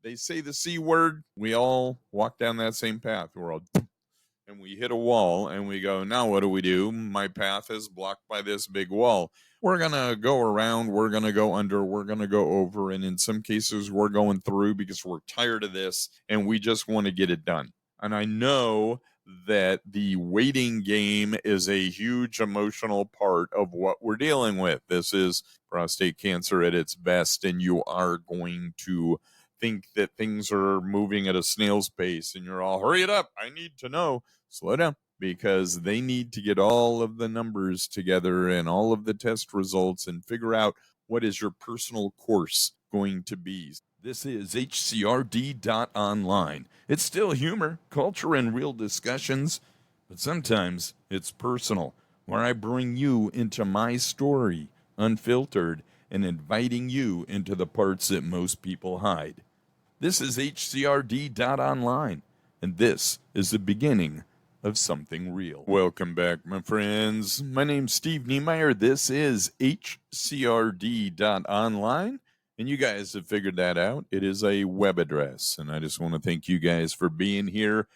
they say the C word, we all walk down that same path. We're all, and we hit a wall and we go, now what do? My path is blocked by this big wall. We're going to go around, we're going to go under, we're going to go over. And in some cases, we're going through because we're tired of this and we just want to get it done. And I know that the waiting game is a huge emotional part of what we're dealing with. This is prostate cancer at its best, and you are going to think that things are moving at a snail's pace, and you're all, hurry it up, I need to know. Slow down, because they need to get all of the numbers together and all of the test results and figure out what is your personal course going to be. This is HCRD.online. It's still humor, culture, and real discussions, but sometimes it's personal, where I bring you into my story, unfiltered, and inviting you into the parts that most people hide. This is HCRD.online, and this is the beginning of something real. Welcome back, my friends. My name's Steve Niemeyer. This is HCRD.online. And you guys have figured that out. It is a web address. And I just want to thank you guys for being here.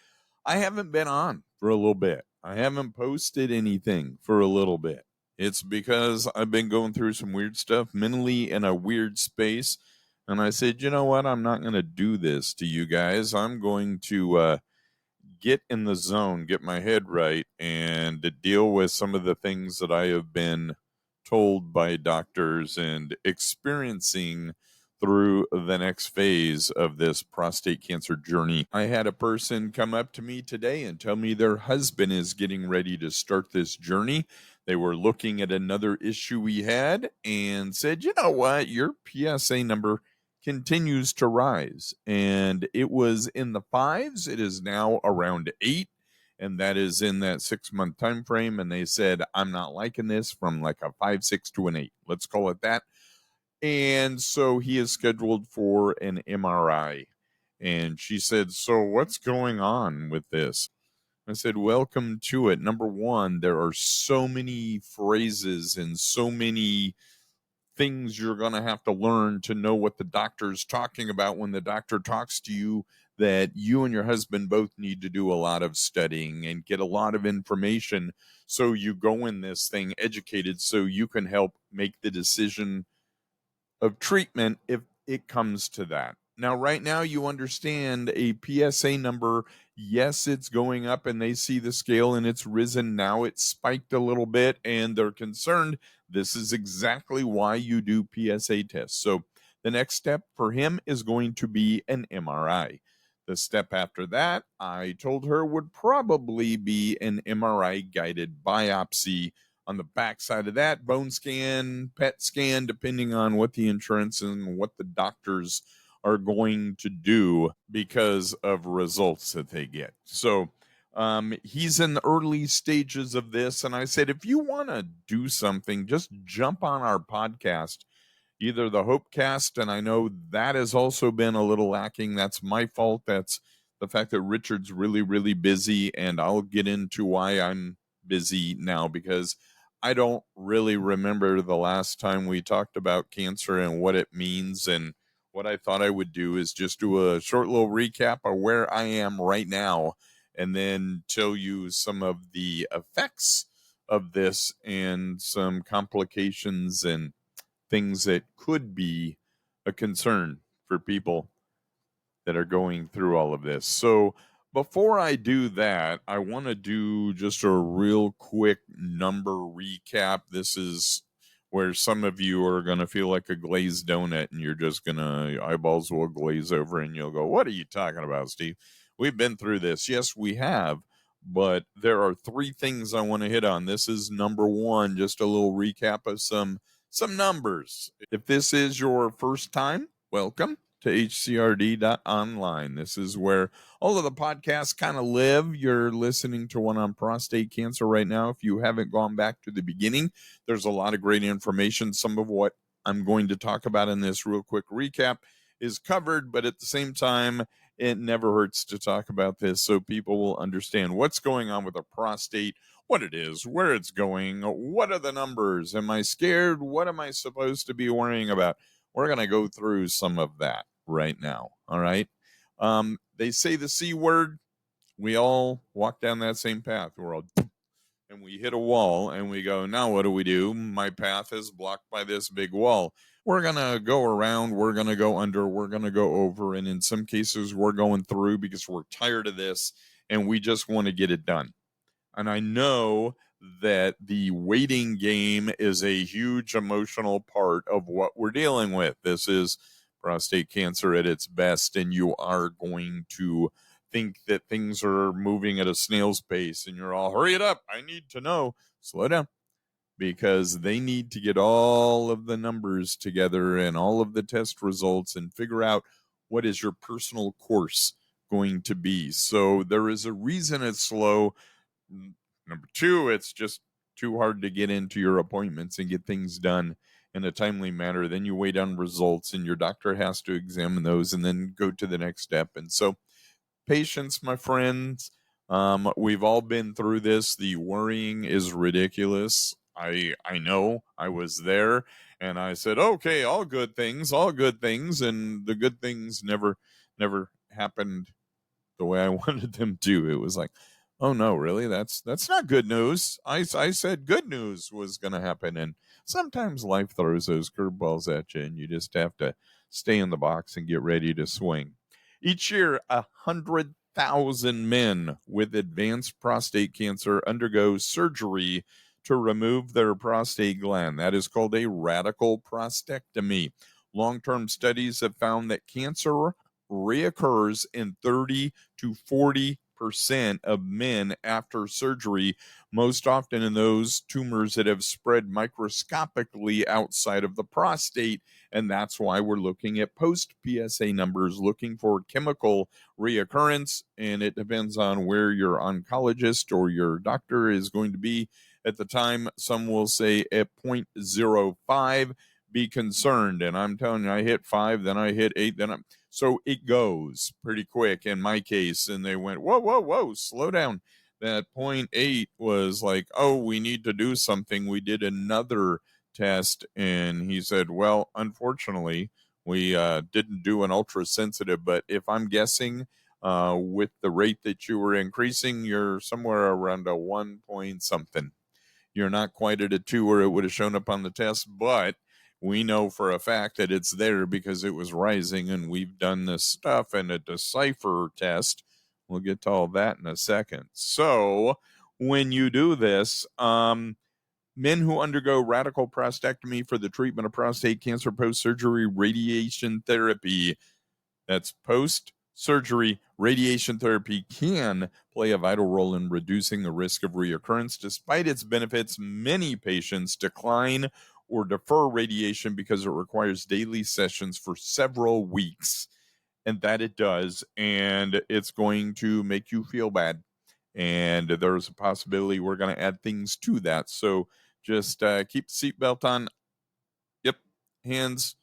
I haven't been on for a little bit. I haven't posted anything for a little bit. It's because I've been going through some weird stuff, mentally in a weird space. And I said, you know what? I'm not going to do this to you guys. I'm going to get in the zone, get my head right, and to deal with some of the things that I have been told by doctors and experiencing through the next phase of this prostate cancer journey. I had a person come up to me today and tell me their husband is getting ready to start this journey. They were looking at another issue we had and said, you know what, your PSA number continues to rise. And it was in the 5s. It is now around 8. And that is in that 6-month time frame. And they said, I'm not liking this, from like a 5, 6 to an 8. Let's call it that. And so he is scheduled for an MRI. And she said, so what's going on with this? I said, welcome to it. Number one, there are so many phrases and so many things you're going to have to learn to know what the doctor's talking about when the doctor talks to you, that you and your husband both need to do a lot of studying and get a lot of information, so you go in this thing educated so you can help make the decision of treatment if it comes to that. Now, right now, you understand a PSA number. Yes, it's going up, and they see the scale and it's risen. Now it's spiked a little bit and they're concerned. This is exactly why you do PSA tests. So the next step for him is going to be an MRI. The step after that, I told her, would probably be an MRI guided biopsy. On the backside of that, bone scan, PET scan, depending on what the insurance and what the doctors are going to do because of results that they get. So he's in the early stages of this. And I said, if you want to do something, just jump on our podcast, either the Hopecast, and I know that has also been a little lacking. That's my fault. That's the fact that Richard's really, really busy, and I'll get into why I'm busy now, because I don't really remember the last time we talked about cancer and what it means. And what I thought I would do is just do a short little recap of where I am right now, and then tell you some of the effects of this and some complications and things that could be a concern for people that are going through all of this. So before I do that, I want to do just a real quick number recap. This is where some of you are going to feel like a glazed donut, and you're just going to, eyeballs will glaze over and you'll go, what are you talking about, Steve? We've been through this. Yes, we have. But there are 3 things I want to hit on. This is number 1, just a little recap of some numbers. If this is your first time, welcome to HCRD.online. This is where all of the podcasts kind of live. You're listening to one on prostate cancer right now. If you haven't gone back to the beginning, there's a lot of great information. Some of what I'm going to talk about in this real quick recap is covered, but at the same time, it never hurts to talk about this so people will understand what's going on with the prostate, what it is, where it's going, what are the numbers, am I scared, what am I supposed to be worrying about? We're going to go through some of that right now. All right. They say the C word. We all walk down that same path. We're all and we hit a wall and we go, now what do? My path is blocked by this big wall. We're going to go around, we're going to go under, we're going to go over. And in some cases, we're going through because we're tired of this and we just want to get it done. And I know that the waiting game is a huge emotional part of what we're dealing with. This is prostate cancer at its best, and you are going to think that things are moving at a snail's pace, and you're all, hurry it up, I need to know. Slow down, because they need to get all of the numbers together and all of the test results and figure out what is your personal course going to be. So there is a reason it's slow. Number two, it's just too hard to get into your appointments and get things done in a timely manner. Then you wait on results and your doctor has to examine those and then go to the next step. And so patience, my friends. We've all been through this. The worrying is ridiculous. I know. I was there and I said, okay, all good things. And the good things never happened the way I wanted them to. It was like, oh no, really? That's not good news. I said good news was going to happen. And sometimes life throws those curveballs at you and you just have to stay in the box and get ready to swing. Each year, 100,000 men with advanced prostate cancer undergo surgery to remove their prostate gland. That is called a radical prostatectomy. Long-term studies have found that cancer reoccurs in 30 to 40% of men after surgery, most often in those tumors that have spread microscopically outside of the prostate. And that's why we're looking at post-PSA numbers, looking for chemical reoccurrence. And it depends on where your oncologist or your doctor is going to be at the time. Some will say at 0.05, be concerned. And I'm telling you, I hit 5, then I hit 8, then so it goes pretty quick in my case. And they went, whoa, slow down. That 0.8 was like, oh, we need to do something. We did another test. And he said, well, unfortunately, we didn't do an ultra sensitive. But if I'm guessing with the rate that you were increasing, you're somewhere around a 1 point something. You're not quite at a 2 where it would have shown up on the test, but we know for a fact that it's there because it was rising, and we've done this stuff and a Decipher test. We'll get to all that in a second. So when you do this, men who undergo radical prostatectomy for the treatment of prostate cancer post-surgery radiation therapy, that's post-surgery radiation therapy, can play a vital role in reducing the risk of reoccurrence. Despite its benefits, many patients decline or defer radiation because it requires daily sessions for several weeks. And that it does. And it's going to make you feel bad. And there's a possibility we're going to add things to that. So just keep the seatbelt on. Yep. Hands,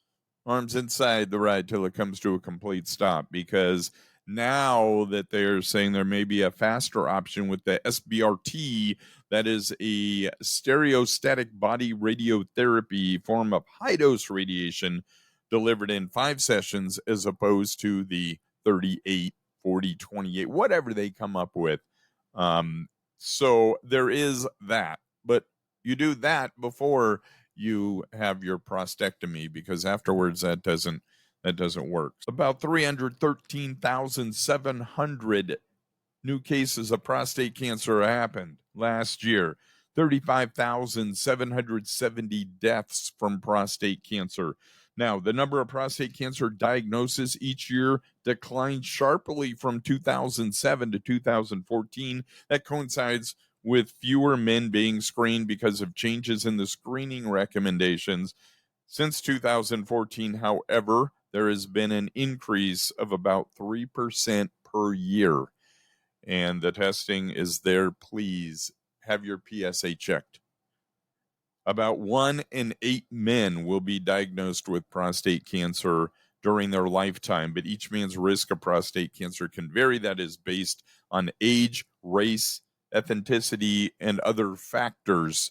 arms inside the ride till it comes to a complete stop. Because now that they're saying there may be a faster option with the SBRT, that is a stereostatic body radiotherapy form of high-dose radiation delivered in 5 sessions as opposed to the 38, 40, 28, whatever they come up with. So there is that. But you do that before you have your prostatectomy, because afterwards that doesn't work. About 313,700 new cases of prostate cancer happened last year. 35,770 deaths from prostate cancer. Now, the number of prostate cancer diagnoses each year declined sharply from 2007 to 2014. That coincides with fewer men being screened because of changes in the screening recommendations. Since 2014, however, there has been an increase of about 3% per year. And the testing is there. Please have your PSA checked. About 1 in 8 men will be diagnosed with prostate cancer during their lifetime, but each man's risk of prostate cancer can vary. That is based on age, race, ethnicity, and other factors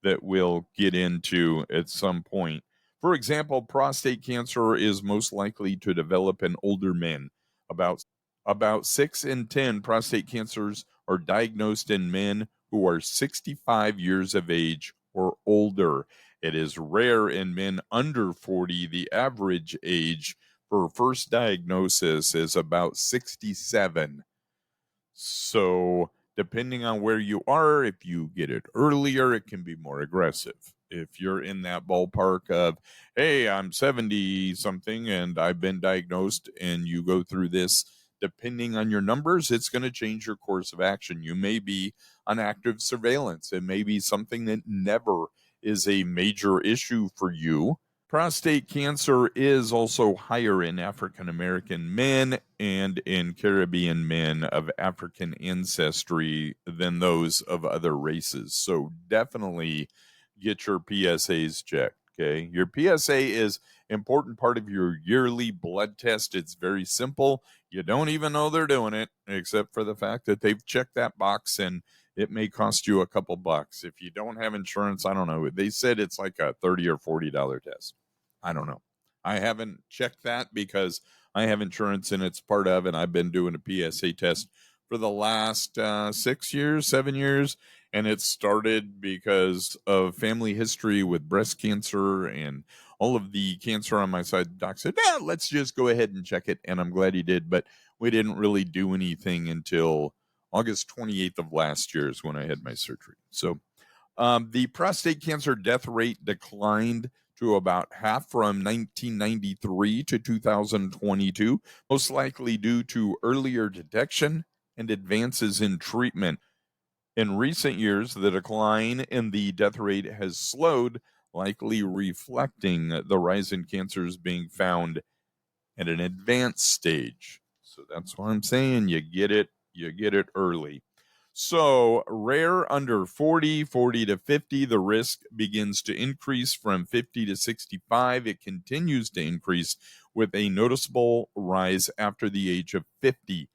that we'll get into at some point. For example, prostate cancer is most likely to develop in older men. About 6 in 10 prostate cancers are diagnosed in men who are 65 years of age or older. It is rare in men under 40. The average age for first diagnosis is about 67. So, depending on where you are, if you get it earlier, it can be more aggressive. If you're in that ballpark of, hey, I'm 70 something and I've been diagnosed, and you go through this, depending on your numbers, it's going to change your course of action. You may be on active surveillance. It may be something that never is a major issue for you. Prostate cancer is also higher in African American men and in Caribbean men of African ancestry than those of other races. So definitely get your PSAs checked. Okay. Your PSA is important part of your yearly blood test. It's very simple. You don't even know they're doing it, except for the fact that they've checked that box, and it may cost you a couple bucks. If you don't have insurance, I don't know. They said it's like a $30 or $40 test. I don't know. I haven't checked that because I have insurance and it's part of, and I've been doing a PSA test for the last 6 years, 7 years. And it started because of family history with breast cancer and all of the cancer on my side. Doc said, yeah, let's just go ahead and check it. And I'm glad he did. But we didn't really do anything until August 28th of last year is when I had my surgery. So the prostate cancer death rate declined to about half from 1993 to 2022, most likely due to earlier detection and advances in treatment. In recent years, the decline in the death rate has slowed, likely reflecting the rise in cancers being found at an advanced stage. So that's what I'm saying. You get it early. So rare under 40, 40 to 50, the risk begins to increase from 50 to 65. It continues to increase with a noticeable rise after the age of 50.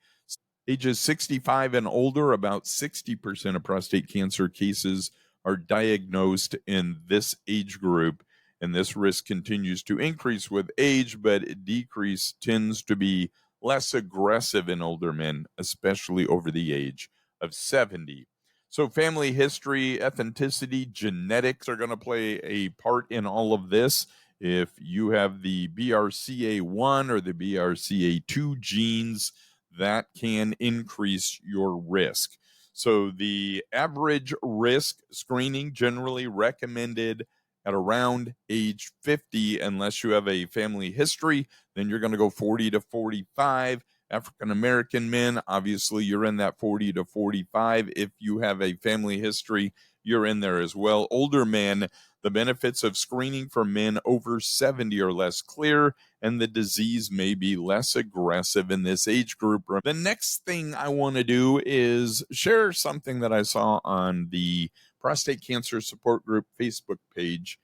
Ages 65 and older, about 60% of prostate cancer cases are diagnosed in this age group, and this risk continues to increase with age, but decrease tends to be less aggressive in older men, especially over the age of 70. So family history, ethnicity, genetics are going to play a part in all of this. If you have the BRCA1 or the BRCA2 genes, that can increase your risk. So the average risk screening generally recommended at around age 50, unless you have a family history, then you're going to go 40 to 45. African American men, obviously you're in that 40 to 45. If you have a family history, you're in there as well. Older men, the benefits of screening for men over 70 are less clear, and the disease may be less aggressive in this age group. The next thing I want to do is share something that I saw on the Prostate Cancer Support Group Facebook page,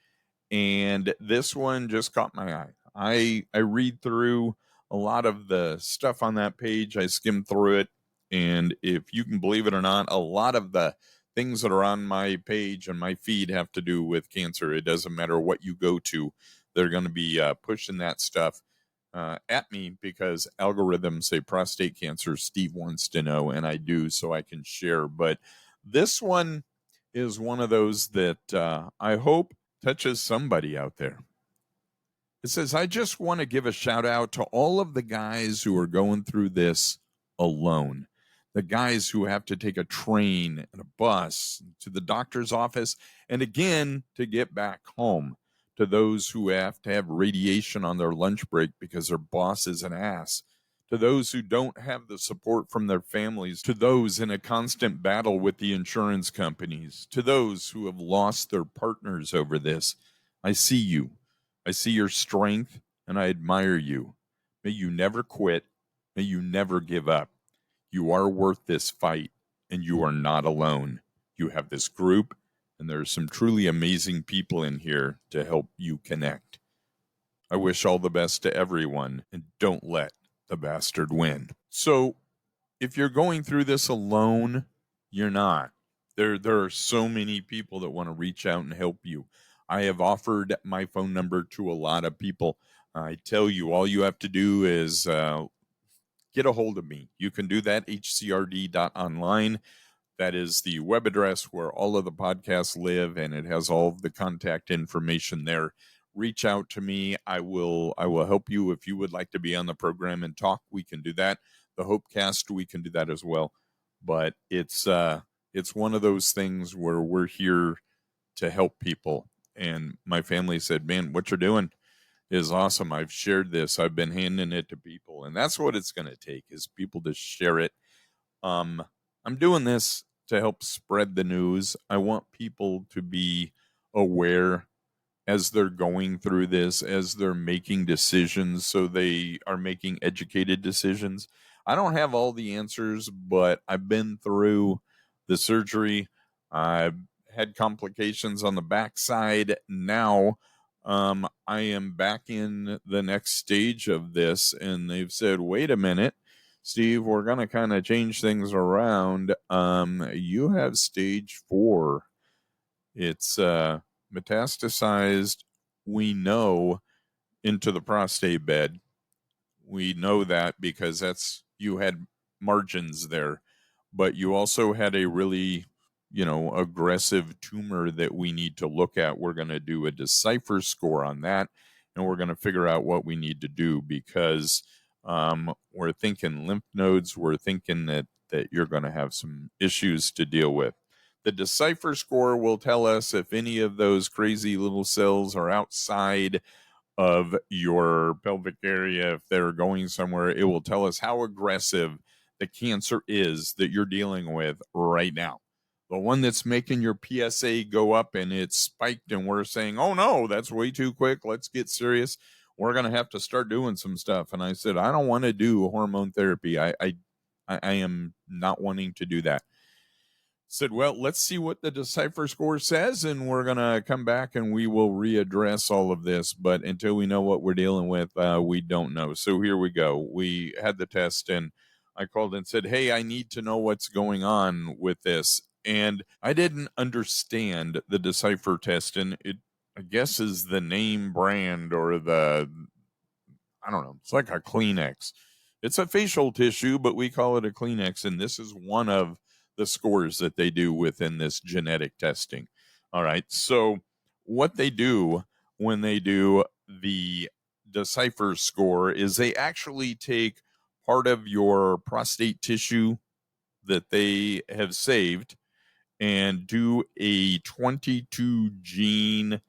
and this one just caught my eye. I read through a lot of the stuff on that page. I skim through it, and if you can believe it or not, a lot of the things that are on my page and my feed have to do with cancer. It doesn't matter what you go to, they're going to be pushing that stuff at me because algorithms say prostate cancer. Steve wants to know, and I do, so I can share. But this one is one of those that I hope touches somebody out there. It says, I just want to give a shout out to all of the guys who are going through this alone. The guys who have to take a train and a bus to the doctor's office and again to get back home. To those who have to have radiation on their lunch break because their boss is an ass. To those who don't have the support from their families. To those in a constant battle with the insurance companies. To those who have lost their partners over this. I see you. I see your strength, and I admire you. May you never quit. May you never give up. You are worth this fight, and you are not alone. You have this group, and there are some truly amazing people in here to help you connect. I wish all the best to everyone, and don't let the bastard win. So, if you're going through this alone, you're not. There are so many people that want to reach out and help you. I have offered my phone number to a lot of people. I tell you, all you have to do is get a hold of me. You can do that, hcrd.online. That is the web address where all of the podcasts live, and it has all of the contact information there. Reach out to me. I will help you. If you would like to be on the program and talk, we can do that. The Hopecast, we can do that as well. But it's one of those things where we're here to help people. And my family said, man, what you're doing is awesome. I've shared this. I've been handing it to people. And that's what it's going to take, is people to share it. I'm doing this to help spread the news. I want people to be aware as they're going through this, as they're making decisions, so they are making educated decisions. I don't have all the answers, but I've been through the surgery. I've had complications on the backside. Now, I am back in the next stage of this, and they've said, wait a minute, Steve, we're going to kind of change things around. You have stage 4. It's metastasized, we know, into the prostate bed. We know that because you had margins there, but you also had a really, aggressive tumor that we need to look at. We're going to do a Decipher score on that, and we're going to figure out what we need to do, because we're thinking lymph nodes. We're thinking that you're going to have some issues to deal with. The Decipher score will tell us if any of those crazy little cells are outside of your pelvic area, if they're going somewhere. It will tell us how aggressive the cancer is that you're dealing with right now. The one that's making your PSA go up and it's spiked, and we're saying, oh no, that's way too quick. Let's get serious. We're going to have to start doing some stuff. And I said, I don't want to do hormone therapy. I am not wanting to do that. Said, well, let's see what the Decipher score says, and we're going to come back and we will readdress all of this. But until we know what we're dealing with, we don't know. So here we go. We had the test, and I called and said, hey, I need to know what's going on with this. And I didn't understand the Decipher test, and it, I guess, is the name brand, or I don't know. It's like a Kleenex. It's a facial tissue, but we call it a Kleenex, and this is one of the scores that they do within this genetic testing. All right. So what they do when they do the Decipher score is they actually take part of your prostate tissue that they have saved and do a 22 gene.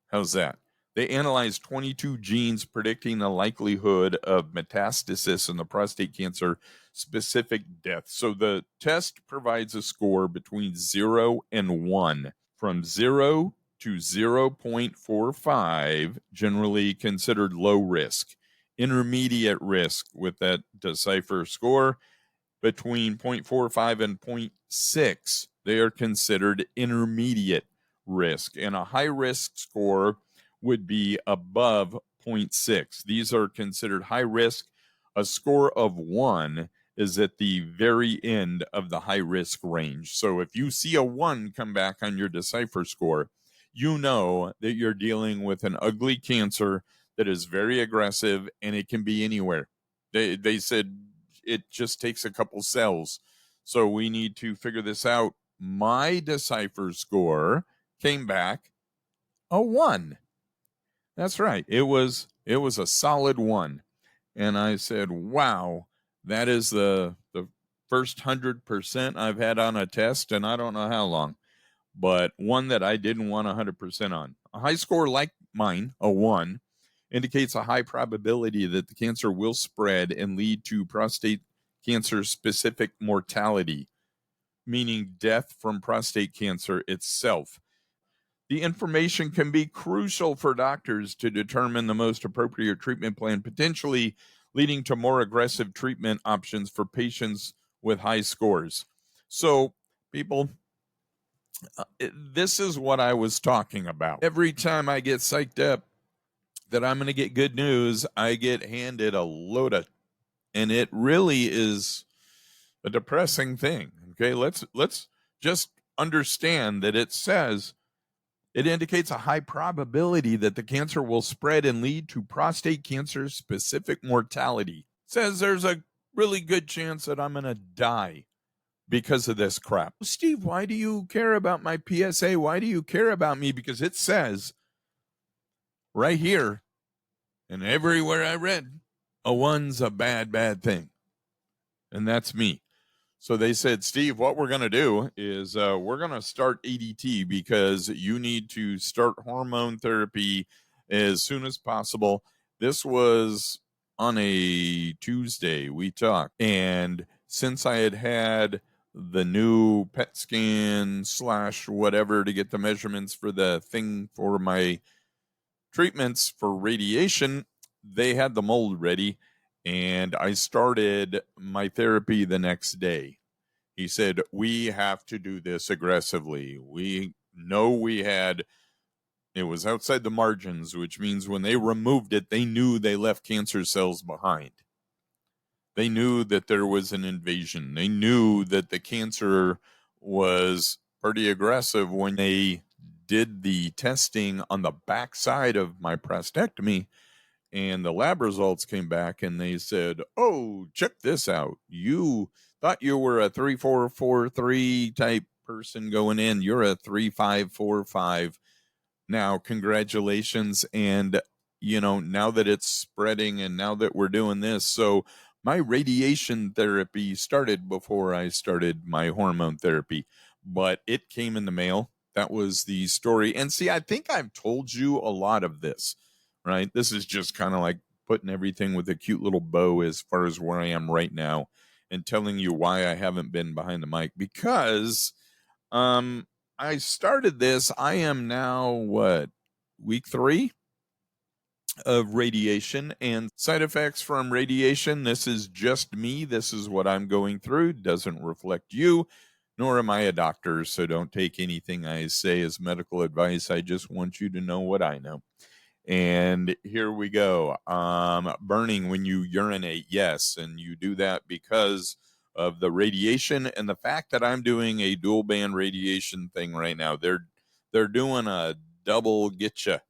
How's that? They analyzed 22 genes predicting the likelihood of metastasis in the prostate cancer specific death. So the test provides a score between 0 and 1. From 0 to 0.45, generally considered low risk. Intermediate risk with that Decipher score, between 0.45 and 0.6, they are considered intermediate risk. And a high risk score would be above 0.6. These are considered high risk. A score of 1 is at the very end of the high risk range. So if you see a 1 come back on your Decipher score, you know that you're dealing with an ugly cancer that is very aggressive, and it can be anywhere. They said it just takes a couple cells. So we need to figure this out. My Decipher score came back a 1. That's right. It was a solid 1. And I said, wow, that is the first 100% I've had on a test, and I don't know how long, but one that I didn't want 100% on. A high score like mine, a 1, indicates a high probability that the cancer will spread and lead to prostate cancer specific mortality, meaning death from prostate cancer itself. The information can be crucial for doctors to determine the most appropriate treatment plan, potentially leading to more aggressive treatment options for patients with high scores. So, people, this is what I was talking about. Every time I get psyched up that I'm going to get good news, I get handed a load of, and it really is a depressing thing. Okay, let's just understand that it says It indicates a high probability that the cancer will spread and lead to prostate cancer specific mortality. Says there's a really good chance that I'm going to die because of this crap. Steve, why do you care about my PSA? Why do you care about me? Because it says right here and everywhere I read, a one's a bad, bad thing. And that's me. So they said, Steve, what we're going to do is we're going to start ADT because you need to start hormone therapy as soon as possible. This was on a Tuesday we talked. And since I had the new PET scan / whatever to get the measurements for the thing for my treatments for radiation, they had the mold ready. And I started my therapy the next day. He said, we have to do this aggressively. We know it was outside the margins, which means when they removed it, they knew they left cancer cells behind. They knew that there was an invasion. They knew that the cancer was pretty aggressive when they did the testing on the backside of my prostatectomy. And the lab results came back and they said, oh, check this out. You thought you were a 3443 type person going in. You're a 3545. Now, congratulations. And, now that it's spreading and now that we're doing this. So my radiation therapy started before I started my hormone therapy, but it came in the mail. That was the story. And see, I think I've told you a lot of this. Right? This is just kind of like putting everything with a cute little bow as far as where I am right now and telling you why I haven't been behind the mic because I started this. I am now week 3 of radiation and side effects from radiation. This is just me. This is what I'm going through. Doesn't reflect you, nor am I a doctor. So don't take anything I say as medical advice. I just want you to know what I know. And here we go. Burning when you urinate, yes, and you do that because of the radiation and the fact that I'm doing a dual band radiation thing right now. They're doing a double getcha.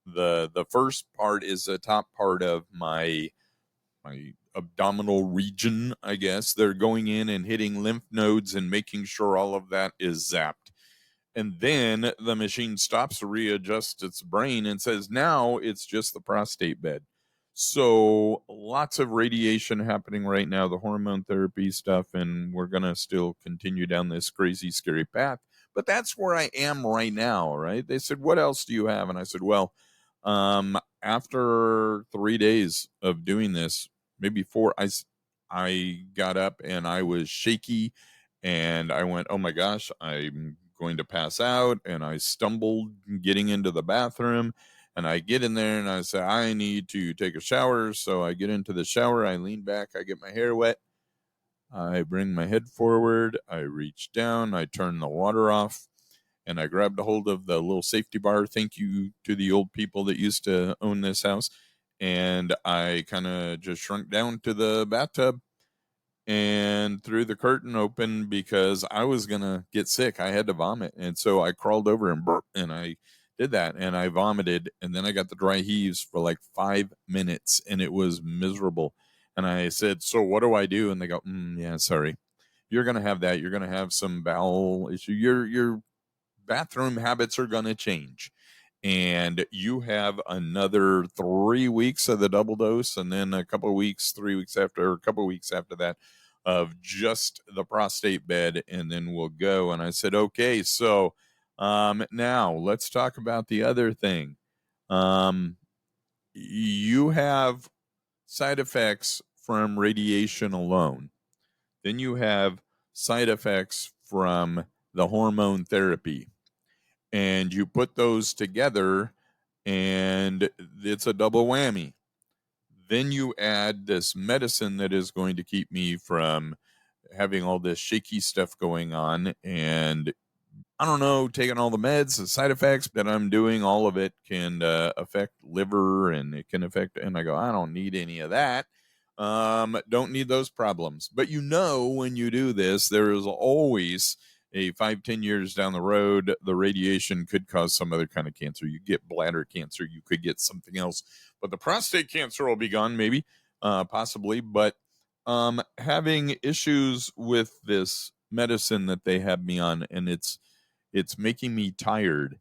The first part is the top part of my abdominal region, I guess. They're going in and hitting lymph nodes and making sure all of that is zapped. And then the machine stops, readjusts its brain, and says, now it's just the prostate bed. So lots of radiation happening right now, the hormone therapy stuff, and we're going to still continue down this crazy, scary path. But that's where I am right now, right? They said, what else do you have? And I said, well, after 3 days of doing this, maybe 4, I got up and I was shaky and I went, oh my gosh, I'm going to pass out, and I stumbled getting into the bathroom, and I get in there and I say, I need to take a shower. So I get into the shower, I lean back, I get my hair wet, I bring my head forward, I reach down, I turn the water off, and I grabbed a hold of the little safety bar. Thank you to the old people that used to own this house. And I kind of just shrunk down to the bathtub and threw the curtain open because I was going to get sick. I had to vomit. And so I crawled over and burped, and I did that, and I vomited, and then I got the dry heaves for like 5 minutes, and it was miserable. And I said, so what do I do? And they go, yeah, sorry. You're going to have that. You're going to have some bowel issue. Your bathroom habits are going to change. And you have another 3 weeks of the double dose, and then a couple of weeks, 3 weeks after, or a couple of weeks after that, of just the prostate bed, and then we'll go. And I said, okay, so now let's talk about the other thing. You have side effects from radiation alone. Then you have side effects from the hormone therapy. And you put those together, and it's a double whammy. Then you add this medicine that is going to keep me from having all this shaky stuff going on. And I don't know, taking all the meds, the side effects that I'm doing, all of it can affect liver, and it can affect, and I go, I don't need any of that. Don't need those problems. But when you do this, there is always a 5-10 years down the road, the radiation could cause some other kind of cancer. You get bladder cancer, you could get something else, but the prostate cancer will be gone, maybe, possibly. But having issues with this medicine that they have me on, and it's making me tired,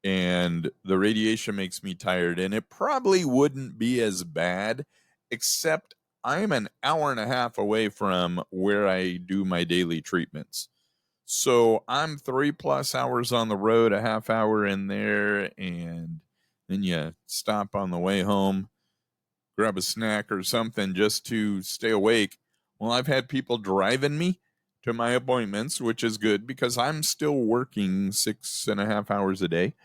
and the radiation makes me tired, and it probably wouldn't be as bad, except I'm an hour and a half away from where I do my daily treatments. So I'm 3+ hours on the road, a half hour in there, and then you stop on the way home, grab a snack or something just to stay awake. Well, I've had people driving me to my appointments, which is good because I'm still working 6.5 hours a day,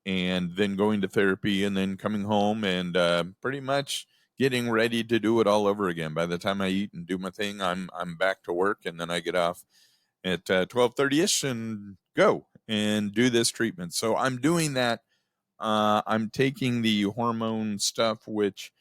and then going to therapy, and then coming home and pretty much getting ready to do it all over again. By the time I eat and do my thing, I'm back to work, and then I get off at 12:30ish and go and do this treatment. So I'm doing that. I'm taking the hormone stuff, which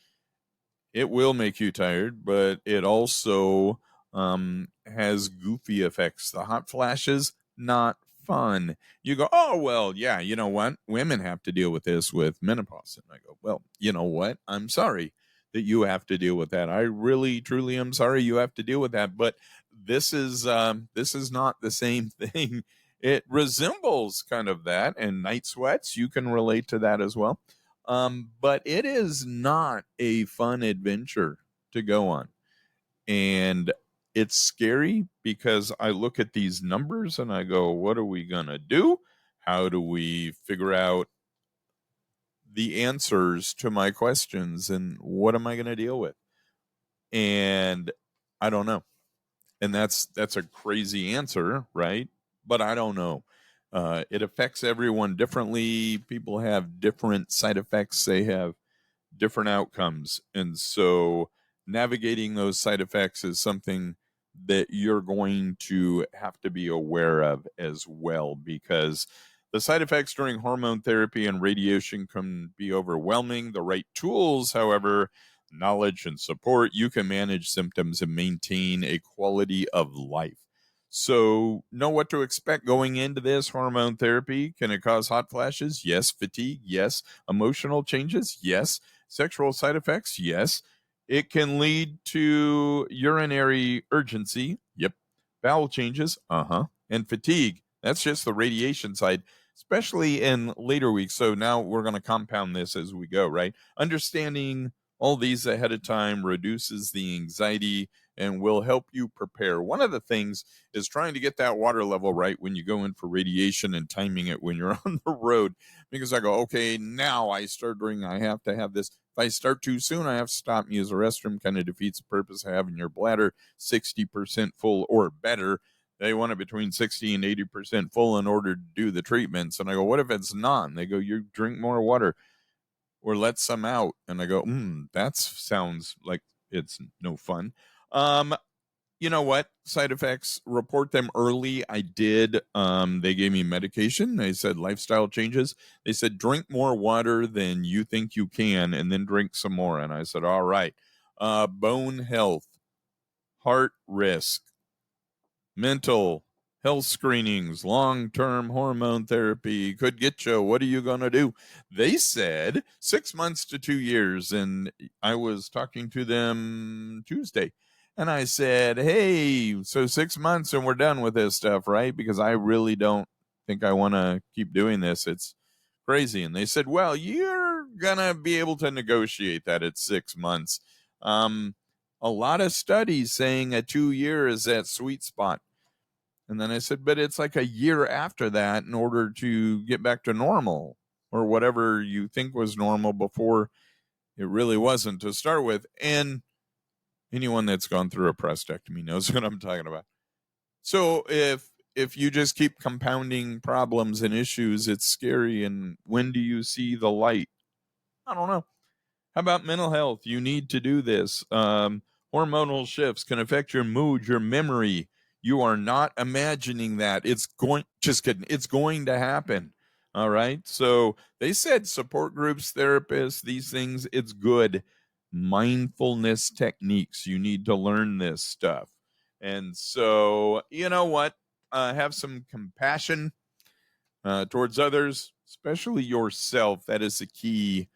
it will make you tired, but it also has goofy effects. The hot flashes, not fun. You go, oh, well, yeah, you know what? Women have to deal with this with menopause. And I go, well, you know what? I'm sorry that you have to deal with that. I really, truly am sorry you have to deal with that. But this is not the same thing. It resembles kind of that. And night sweats, you can relate to that as well. But it is not a fun adventure to go on. And it's scary because I look at these numbers and I go, what are we going to do? How do we figure out the answers to my questions? And what am I going to deal with? And I don't know. And that's a crazy answer, right? But I don't know. It affects everyone differently. People have different side effects. They have different outcomes. And so navigating those side effects is something that you're going to have to be aware of as well, because the side effects during hormone therapy and radiation can be overwhelming. The right tools, however, knowledge and support, you can manage symptoms and maintain a quality of life. So know what to expect going into this hormone therapy. Can it cause hot flashes? Yes. Fatigue? Yes. Emotional changes? Yes. Sexual side effects? Yes. It can lead to urinary urgency. Yep. Bowel changes? And fatigue. That's just the radiation side, especially in later weeks. So now we're going to compound this as we go, right? Understanding all these ahead of time reduces the anxiety and will help you prepare. One of the things is trying to get that water level right when you go in for radiation and timing it when you're on the road. Because I go, okay, now I start drinking. I have to have this. If I start too soon, I have to stop and use the restroom. Kind of defeats the purpose of having your bladder 60% full or better. They want it between 60 and 80% full in order to do the treatments. And I go, what if it's not? And they go, you drink more water or let some out. And I go, that sounds like it's no fun. You know what? Side effects, report them early. I did. They gave me medication. They said lifestyle changes. They said drink more water than you think you can and then drink some more. And I said, all right. Bone health, heart risk, mental health screenings, long-term hormone therapy could get you. What are you going to do? They said 6 months to 2 years. And I was talking to them Tuesday. And I said, hey, so 6 months and we're done with this stuff, right? Because I really don't think I want to keep doing this. It's crazy. And they said, well, you're going to be able to negotiate that at 6 months. A lot of studies saying a 2 year is that sweet spot. And then I said, but it's like a year after that in order to get back to normal or whatever you think was normal before it really wasn't to start with. And anyone that's gone through a prostatectomy knows what I'm talking about. So if you just keep compounding problems and issues, it's scary. And when do you see the light? I don't know. How about mental health? You need to do this. Hormonal shifts can affect your mood, your memory. You are not imagining that. Just kidding. It's going to happen. All right. So they said support groups, therapists, these things, it's good. Mindfulness techniques. You need to learn this stuff. And so, you know what? have some compassion towards others, especially yourself. That is the key.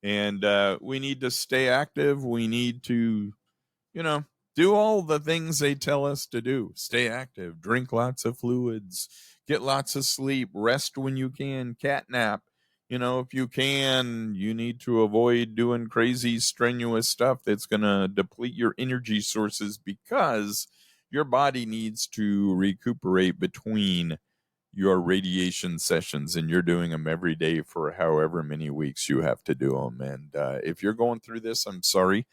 And we need to stay active. We need to, do all the things they tell us to do. Stay active, drink lots of fluids, get lots of sleep, rest when you can, cat nap. If you can, you need to avoid doing crazy, strenuous stuff that's going to deplete your energy sources, because your body needs to recuperate between your radiation sessions, and you're doing them every day for however many weeks you have to do them. And if you're going through this, I'm sorry.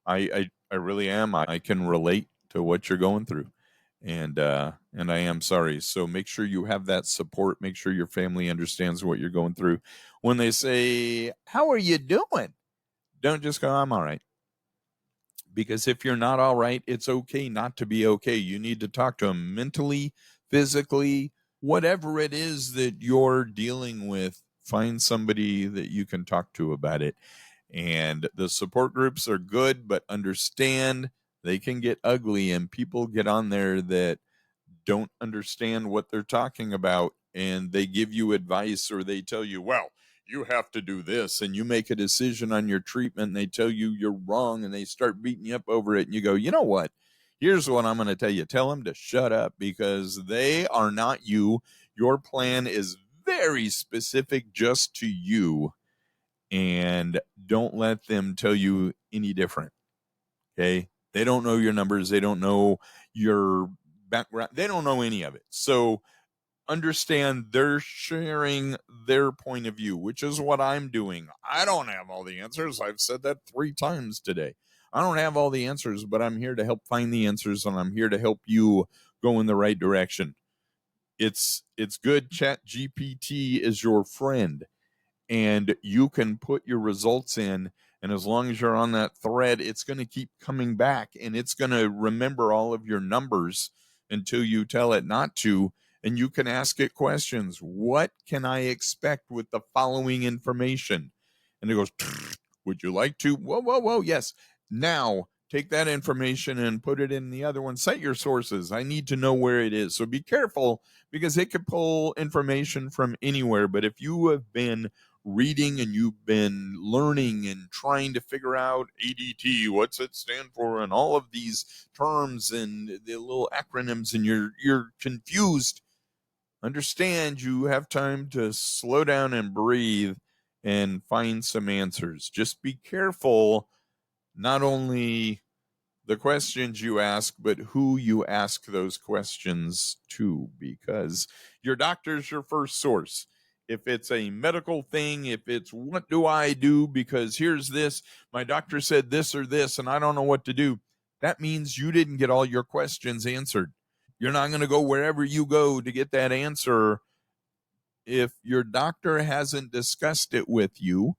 I really am. I can relate to what you're going through, and I am sorry. So make sure you have that support. Make sure your family understands what you're going through. When they say, "How are you doing?" don't just go, "I'm all right." Because if you're not all right, it's okay not to be okay. You need to talk to them mentally, physically, whatever it is that you're dealing with. Find somebody that you can talk to about it. And the support groups are good, but understand they can get ugly, and people get on there that don't understand what they're talking about, and they give you advice, or they tell you, well, you have to do this, and you make a decision on your treatment, and they tell you you're wrong, and they start beating you up over it, and you go, you know what? Here's what I'm going to tell you. Tell them to shut up, because they are not you. Your plan is very specific just to you, and don't let them tell you any different. Okay? They don't know your numbers. They don't know your background. They don't know any of it. So understand they're sharing their point of view, which is what I'm doing. I don't have all the answers. I've said that 3 times today. I don't have all the answers, but I'm here to help find the answers, and I'm here to help you go in the right direction. It's good. Chat GPT is your friend, and you can put your results in, and as long as you're on that thread, it's going to keep coming back, and it's going to remember all of your numbers until you tell it not to. And you can ask it questions. What can I expect with the following information? And it goes, would you like to? Whoa, whoa, whoa. Yes. Now take that information and put it in the other one. Cite your sources. I need to know where it is. So be careful, because it could pull information from anywhere. But if you have been reading and you've been learning and trying to figure out ADT, what's it stand for, and all of these terms and the little acronyms, and you're confused, understand you have time to slow down and breathe and find some answers. Just be careful, not only the questions you ask, but who you ask those questions to, because your doctor's your first source. If it's a medical thing, if it's what do I do because here's this, my doctor said this or this, and I don't know what to do, that means you didn't get all your questions answered. You're not going to go wherever you go to get that answer. If your doctor hasn't discussed it with you,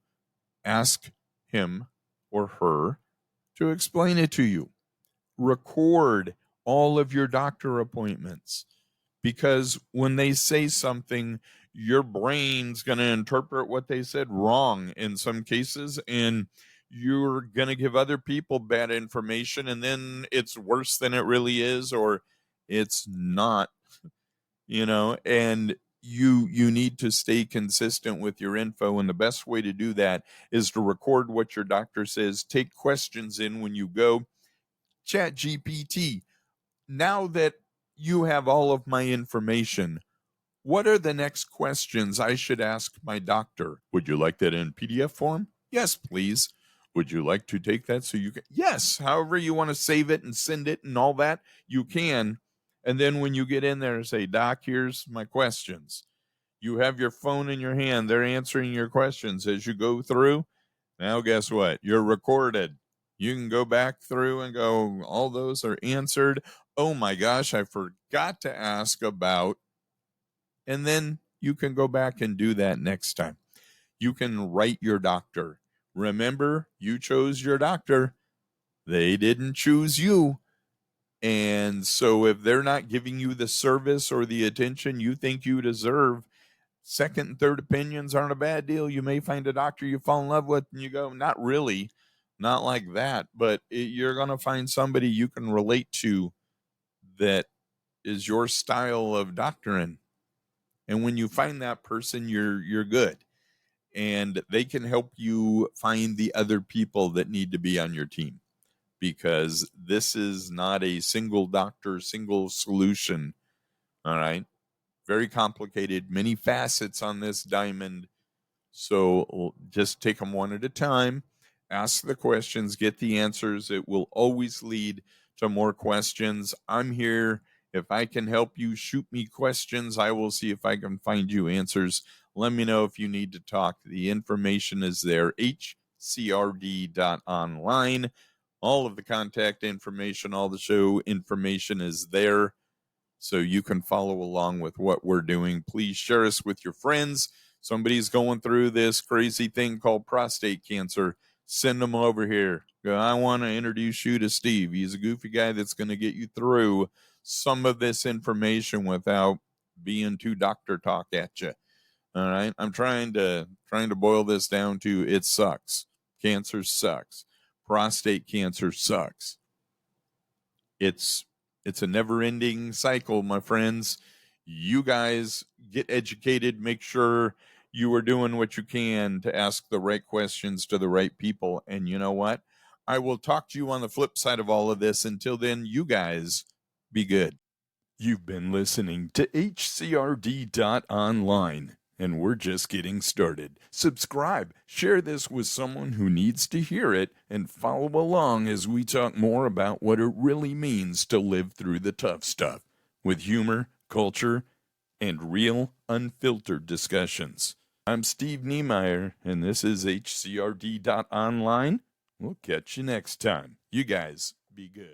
ask him or her to explain it to you. Record all of your doctor appointments, because when they say something, your brain's going to interpret what they said wrong in some cases, and you're going to give other people bad information, and then it's worse than it really is, or it's not, and you need to stay consistent with your info, and the best way to do that is to record what your doctor says. Take questions in when you go. Chat GPT, now that you have all of my information, what are the next questions I should ask my doctor? Would you like that in PDF form? Yes, please. Would you like to take that so you can? Yes, however you want to save it and send it and all that, you can. And then when you get in there and say, Doc, here's my questions. You have your phone in your hand. They're answering your questions as you go through. Now, guess what? You're recorded. You can go back through and go, all those are answered. Oh my gosh, I forgot to ask about. And then you can go back and do that next time. You can write your doctor. Remember, you chose your doctor. They didn't choose you. And so if they're not giving you the service or the attention you think you deserve, second and third opinions aren't a bad deal. You may find a doctor you fall in love with and you go, not really, not like that. But you're going to find somebody you can relate to that is your style of doctoring. And when you find that person, you're good. And they can help you find the other people that need to be on your team, because this is not a single doctor, single solution. All right. Very complicated, many facets on this diamond. So just take them one at a time, ask the questions, get the answers. It will always lead to more questions. I'm here. If I can help you, shoot me questions. I will see if I can find you answers. Let me know if you need to talk. The information is there, hcrd.online. All of the contact information, all the show information is there, so you can follow along with what we're doing. Please share us with your friends. Somebody's going through this crazy thing called prostate cancer. Send them over here. I want to introduce you to Steve. He's a goofy guy that's going to get you through some of this information without being too doctor talk at you. All right. I'm trying to boil this down to it sucks. Cancer sucks. Prostate cancer sucks. It's a never-ending cycle, my friends. You guys get educated. Make sure you are doing what you can to ask the right questions to the right people. And you know what? I will talk to you on the flip side of all of this. Until then, you guys be good. You've been listening to HCRD.online, and we're just getting started. Subscribe, share this with someone who needs to hear it, and follow along as we talk more about what it really means to live through the tough stuff with humor, culture, and real, unfiltered discussions. I'm Steve Niemeyer, and this is HCRD.online. We'll catch you next time. You guys be good.